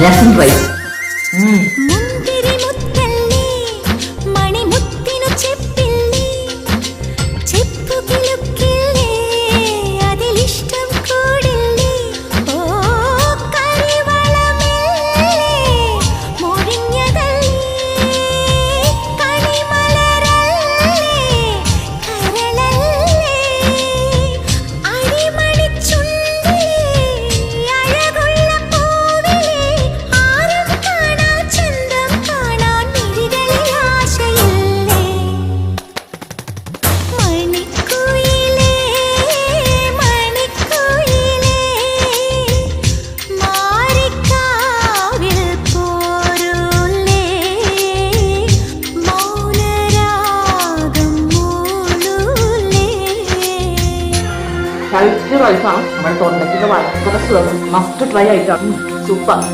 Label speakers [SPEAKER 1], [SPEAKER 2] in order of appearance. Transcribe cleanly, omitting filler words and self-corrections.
[SPEAKER 1] രസം റൈസ്. റൈസാണ് നമ്മുടെ തൊണ്ടയ്ക്കൊക്കെ വളരെ മസ്റ്റ് ട്രൈ ആയിട്ടാണ്. സൂപ്പർ.